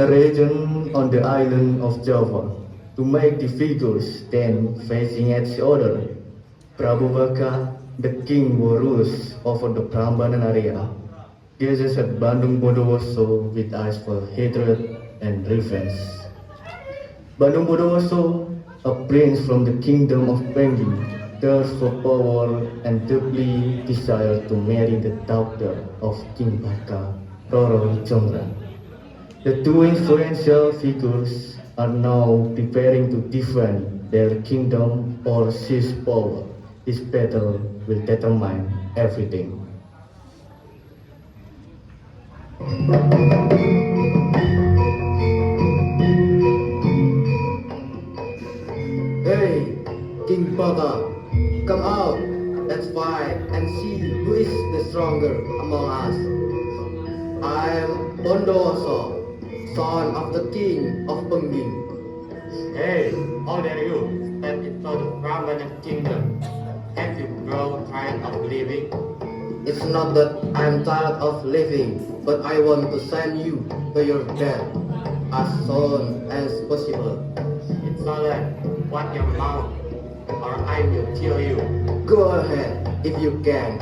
a region on the island of Java to make the figures stand facing each other. Prabu Baka, the king who rules over the Prambanan area, gazes at Bandung Bondowoso with eyes for hatred and revenge. Bandung Bondowoso, a prince from the kingdom of Pengi, thirsts for power and deeply desires to marry the daughter of King Baka, Roro Jonggrang. The two influential figures are now preparing to defend their kingdom or seize power. This battle will determine everything. Hey, King Baka, come out. Let's fight and see who is the stronger among us. I am Bondowoso, son of the king of Pengging. Hey, how dare you step into the Brahmana kingdom? Have you grown tired of living? It's not that I'm tired of living, but I want to send you to your death as soon as possible. It's alright, what your mouth, or I will kill you. Go ahead if you can.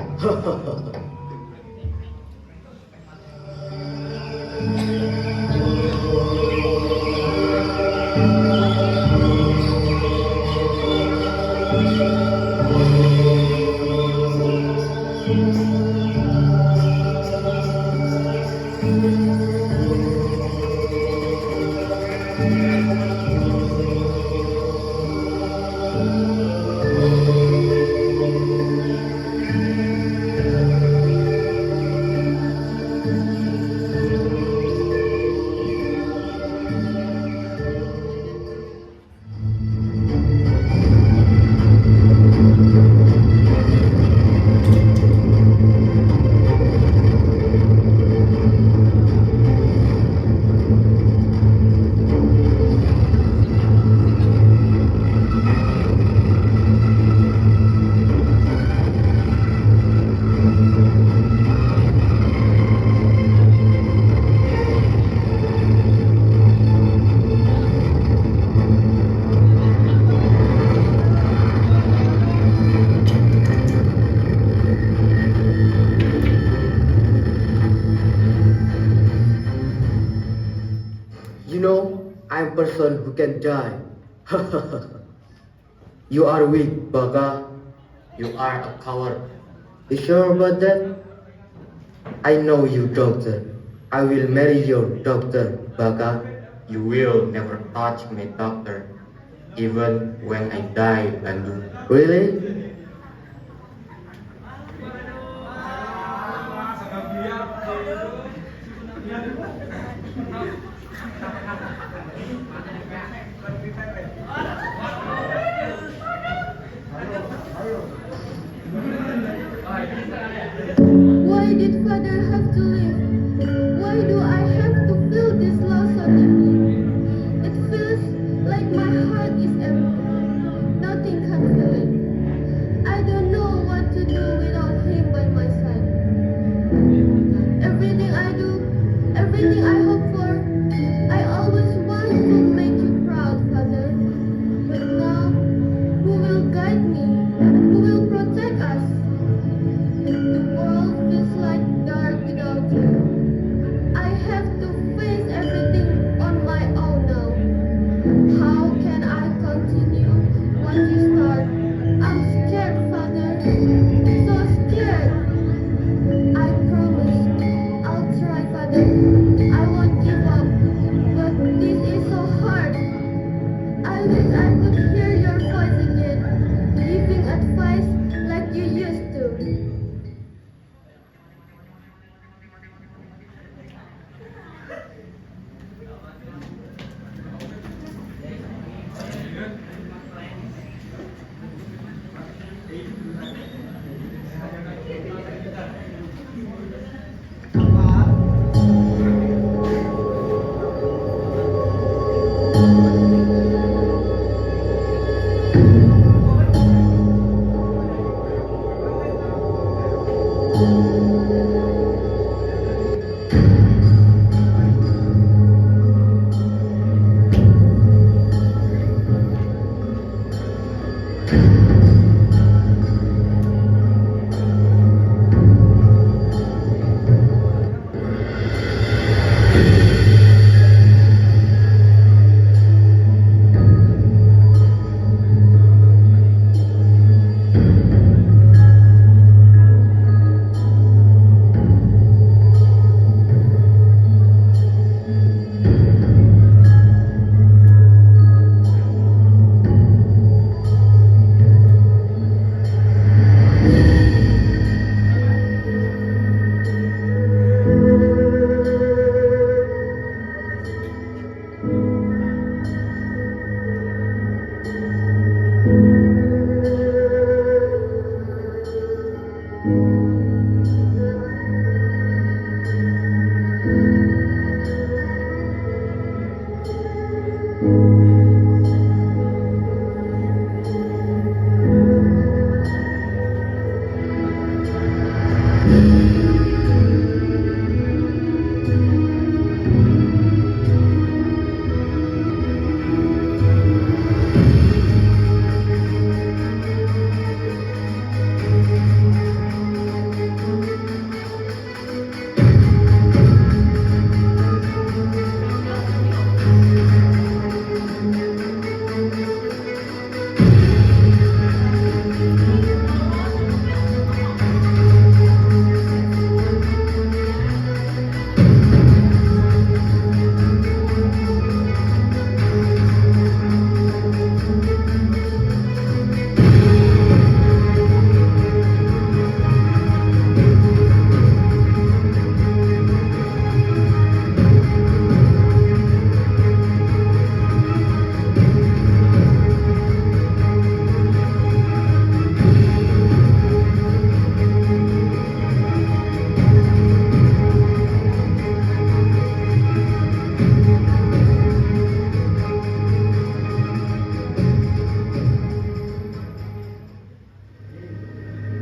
You know, I'm a person who can die. You are weak, Baka. You are a coward. You sure about that? I know you, doctor. I will marry your doctor, Baka. You will never touch me, doctor, even when I die, Bandung. Really? Why did father have to leave? Why do I have to feel this loss so deeply? It feels like my heart is empty. Nothing can fill it. I don't know what to do without him by my side. Everything I do, everything I hope for, I always want to make you proud, father. But now, who will guide me? Who will protect us? The world feels like dark without you. I have to face everything on my own now. How can I continue what you start? I'm scared, father. So scared. I promise I'll try, father. I won't give up. But this is so hard. I wish I could hear your voice again, giving advice like you used to.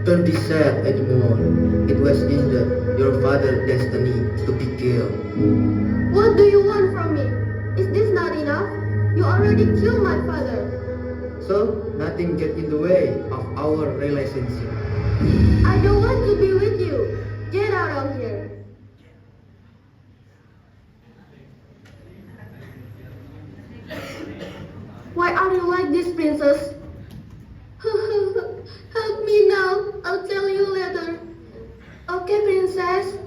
Don't be sad anymore. It was indeed your father's destiny to be killed. What do you want from me? Is this not enough? You already killed my father. So nothing get in the way of our relationship. I don't want to be with you. Get out of here. Why are you like this, princess? Help me now. I'll tell you later. Okay, princess.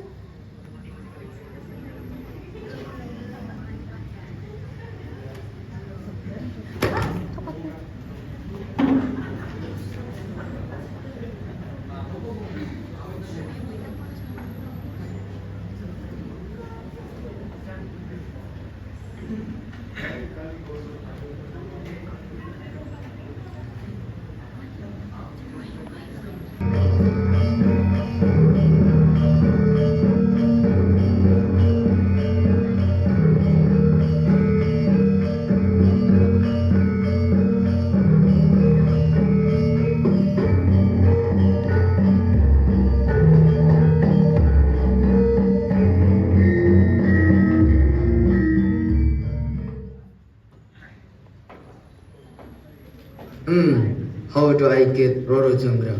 How do I get Roro Jonggrang?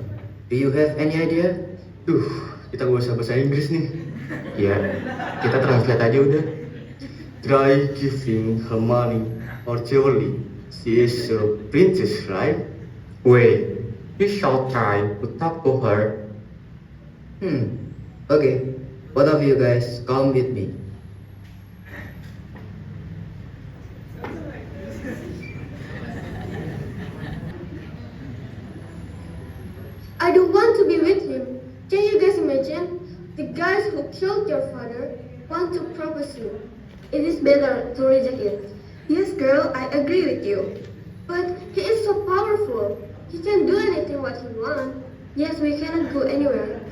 Do you have any idea? Kita gak usah bahasa Inggris nih. Ya, kita translate aja udah. Try giving her money or jewelry. She is a princess, right? Wait, you shall try to talk to her. Okay. Both of you guys come with me. I don't want to be with him. Can you guys imagine? The guys who killed your father want to propose you. It is better to reject it. Yes, girl, I agree with you. But he is so powerful. He can do anything what he wants. Yes, we cannot go anywhere.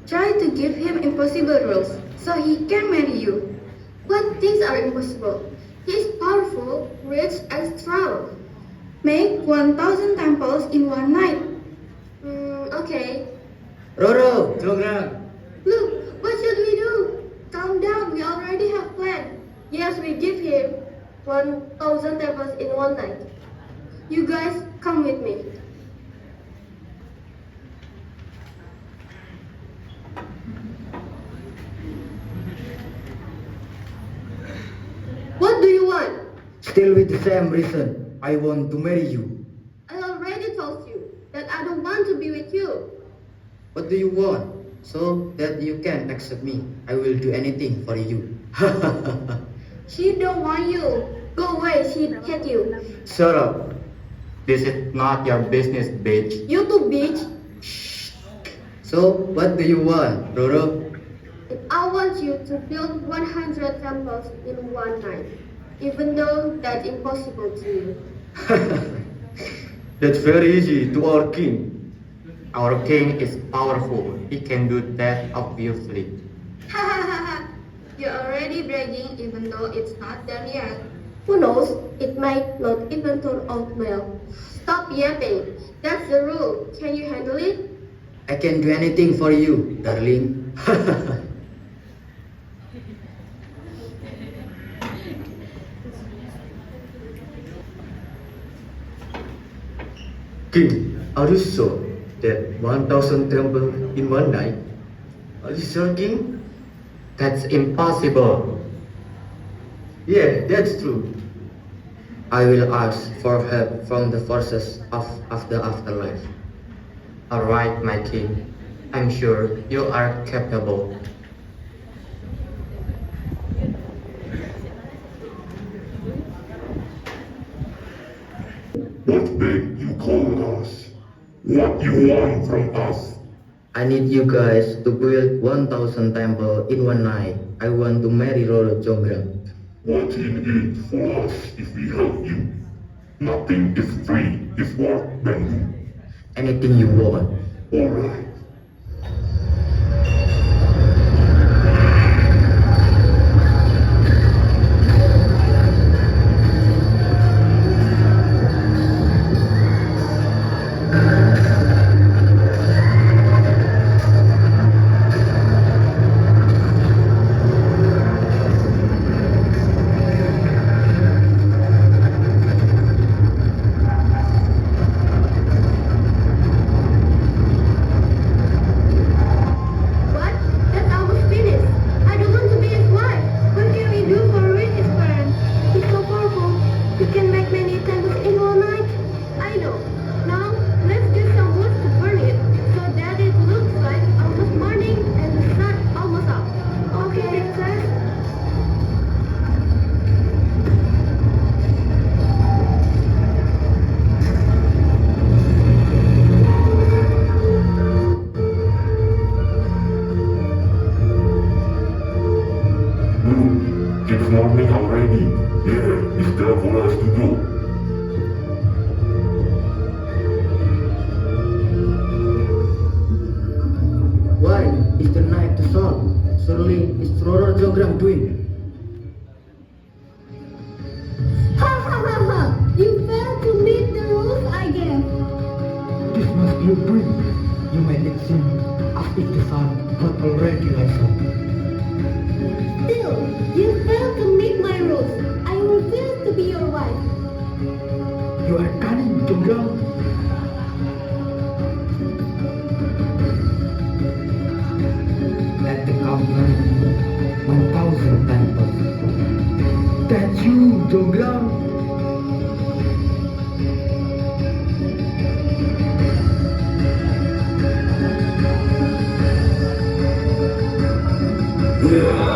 Try to give him impossible rules so he can marry you. What things are impossible? He is powerful, rich, and strong. Make 1,000 temples in one night. Okay. Roro Jonggrang. Look, what should we do? Calm down, we already have planned. Yes, we give him 1,000 temples in one night. You guys, come with me. What do you want? Still with the same reason. I want to marry you. I already told you that I don't want to be with you. What do you want? So that you can accept me. I will do anything for you. She don't want you. Go away, she hate you. Shut up. This is not your business, bitch. You too, bitch. So what do you want, Roro? I want you to build 100 temples in one night, even though that's impossible to you. That's very easy to our king. Our king is powerful. He can do that, obviously. You're already bragging even though it's not done yet. Who knows? It might not even turn out well. Stop yapping. That's the rule. Can you handle it? I can do anything for you, darling. King, are you sure that 1,000 temples in one night? Are you sure, King? That's impossible. Yeah, that's true. I will ask for help from the forces of the afterlife. Alright, my king. I'm sure you are capable. What made you call us? What you want from us? I need you guys to build 1,000 temple in one night. I want to marry Roro Jonggrang. What in it for us if we help you? Nothing is free if work Bandung. Anything you want. Alright. What? That's almost finished. I don't want to be his wife. What can we do for reach his parents? He's so powerful. He can make many temples in one night. I know. Now, let's get some wood to burn it so that it looks like almost morning and the sun almost up. Okay, princess? It's morning already. Yeah, it's time for us to go. Why is the night too short? Surely it's Roro Jonggrang doing. Ha ha ha ha! You failed to meet the rules I gave. This must be a dream. You made it seem as if the sun was already rising. Still, you failed to meet my rules. I refuse to be your wife. You are cunning, Jonggrang. Let the company 1,000 temples. That's you, Jonggrang. Yeah.